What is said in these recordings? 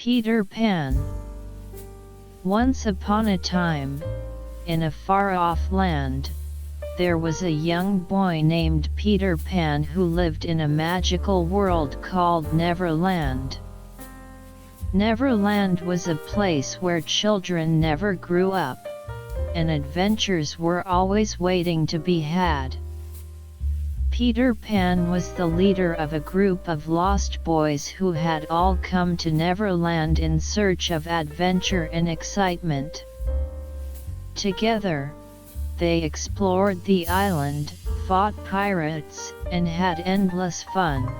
Peter Pan. Once upon a time, in a far-off land, there was a young boy named Peter Pan who lived in a magical world called Neverland. Neverland was a place where children never grew up, and adventures were always waiting to be had. Peter Pan was the leader of a group of lost boys who had all come to Neverland in search of adventure and excitement. Together, they explored the island, fought pirates, and had endless fun.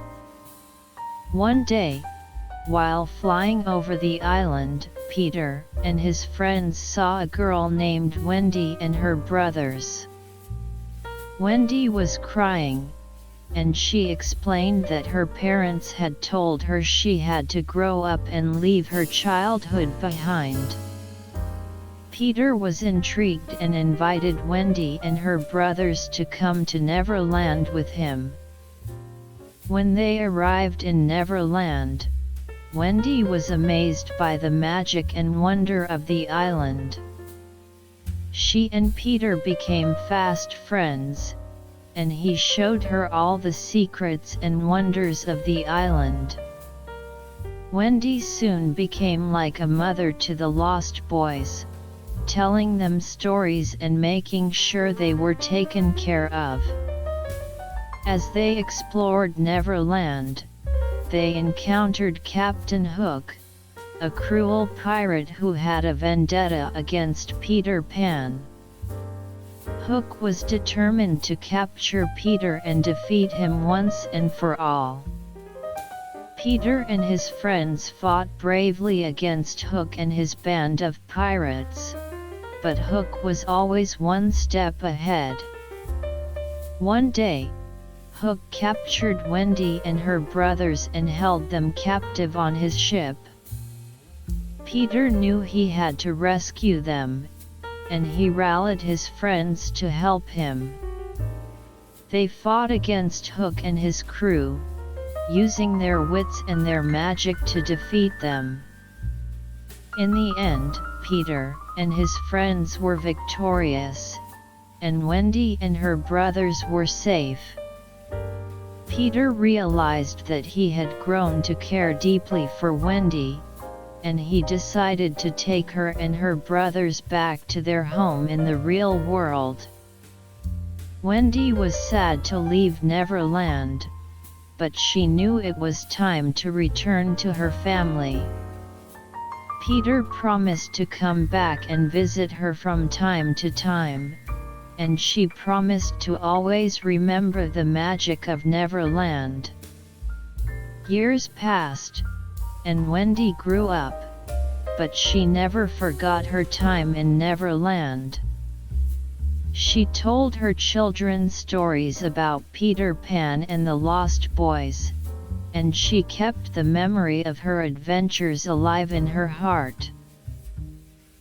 One day, while flying over the island, Peter and his friends saw a girl named Wendy and her brothers. Wendy was crying, and she explained that her parents had told her she had to grow up and leave her childhood behind. Peter was intrigued and invited Wendy and her brothers to come to Neverland with him. When they arrived in Neverland, Wendy was amazed by the magic and wonder of the island. She and Peter became fast friends, and he showed her all the secrets and wonders of the island. Wendy soon became like a mother to the lost boys, telling them stories and making sure they were taken care of. As they explored Neverland, they encountered Captain Hook, a cruel pirate who had a vendetta against Peter Pan. Hook was determined to capture Peter and defeat him once and for all. Peter and his friends fought bravely against Hook and his band of pirates, but Hook was always one step ahead. One day, Hook captured Wendy and her brothers and held them captive on his ship. Peter knew he had to rescue them, and he rallied his friends to help him. They fought against Hook and his crew, using their wits and their magic to defeat them. In the end, Peter and his friends were victorious, and Wendy and her brothers were safe. Peter realized that he had grown to care deeply for Wendy, and he decided to take her and her brothers back to their home in the real world. Wendy was sad to leave Neverland, but she knew it was time to return to her family. Peter promised to come back and visit her from time to time, and she promised to always remember the magic of Neverland. Years passed, and Wendy grew up, but she never forgot her time in Neverland. She told her children stories about Peter Pan and the Lost Boys, and she kept the memory of her adventures alive in her heart.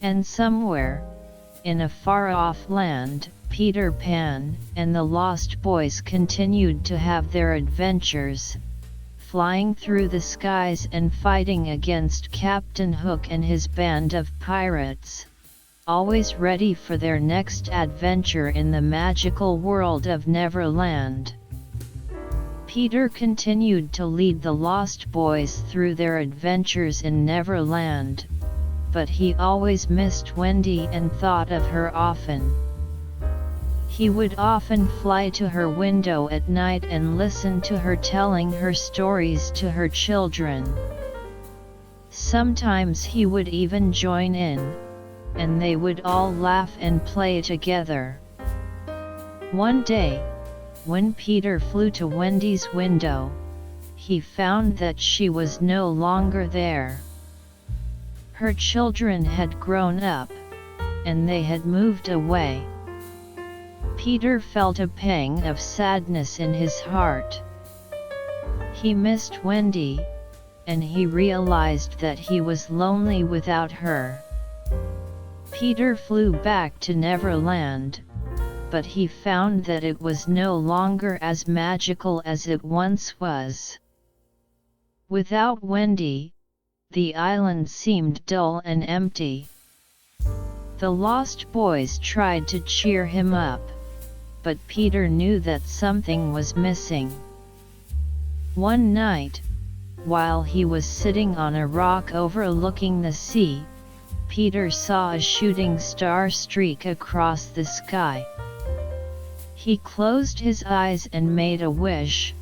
And somewhere, in a far-off land, Peter Pan and the Lost Boys continued to have their adventures, flying through the skies and fighting against Captain Hook and his band of pirates, always ready for their next adventure in the magical world of Neverland. Peter continued to lead the Lost Boys through their adventures in Neverland, but he always missed Wendy and thought of her often. He would often fly to her window at night and listen to her telling her stories to her children. Sometimes he would even join in, and they would all laugh and play together. One day, when Peter flew to Wendy's window, he found that she was no longer there. Her children had grown up, and they had moved away. Peter felt a pang of sadness in his heart. He missed Wendy, and he realized that he was lonely without her. Peter flew back to Neverland, but he found that it was no longer as magical as it once was. Without Wendy, the island seemed dull and empty. The lost boys tried to cheer him up, but Peter knew that something was missing. One night, while he was sitting on a rock overlooking the sea, Peter saw a shooting star streak across the sky. He closed his eyes and made a wish,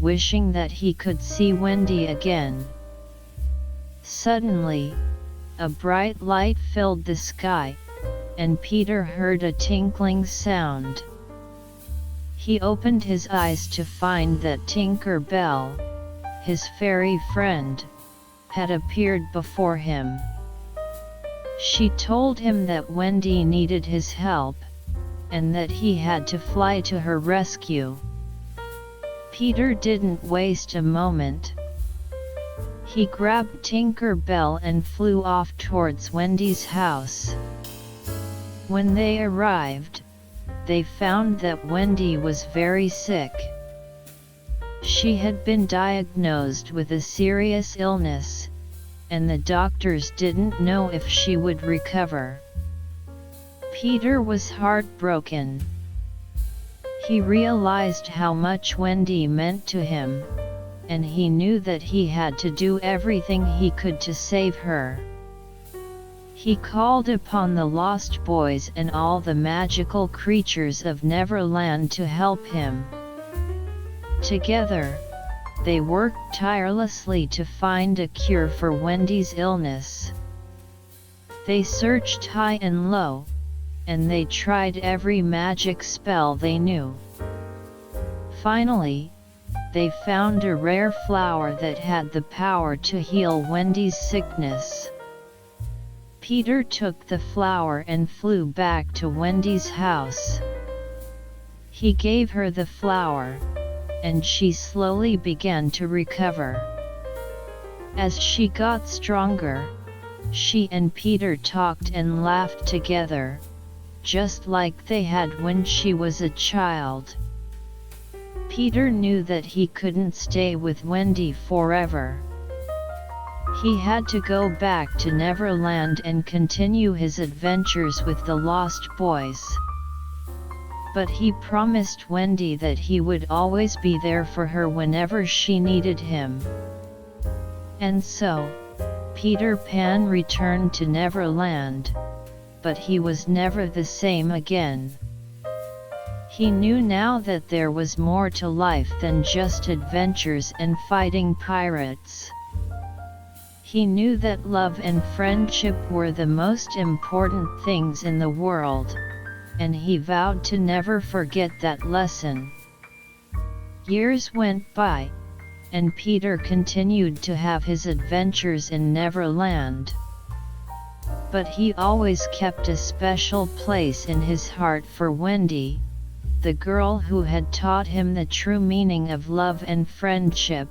wishing that he could see Wendy again. Suddenly, a bright light filled the sky, and Peter heard a tinkling sound. He opened his eyes to find that Tinker Bell, his fairy friend, had appeared before him. She told him that Wendy needed his help, and that he had to fly to her rescue. Peter didn't waste a moment. He grabbed Tinker Bell and flew off towards Wendy's house. When they arrived, they found that Wendy was very sick. She had been diagnosed with a serious illness, and the doctors didn't know if she would recover. Peter was heartbroken. He realized how much Wendy meant to him, and he knew that he had to do everything he could to save her. He called upon the Lost Boys and all the magical creatures of Neverland to help him. Together, they worked tirelessly to find a cure for Wendy's illness. They searched high and low, and they tried every magic spell they knew. Finally, they found a rare flower that had the power to heal Wendy's sickness. Peter took the flower and flew back to Wendy's house. He gave her the flower, and she slowly began to recover. As she got stronger, she and Peter talked and laughed together, just like they had when she was a child. Peter knew that he couldn't stay with Wendy forever. He had to go back to Neverland and continue his adventures with the Lost Boys. But he promised Wendy that he would always be there for her whenever she needed him. And so, Peter Pan returned to Neverland, but he was never the same again. He knew now that there was more to life than just adventures and fighting pirates. He knew that love and friendship were the most important things in the world, and he vowed to never forget that lesson. Years went by, and Peter continued to have his adventures in Neverland. But he always kept a special place in his heart for Wendy, the girl who had taught him the true meaning of love and friendship.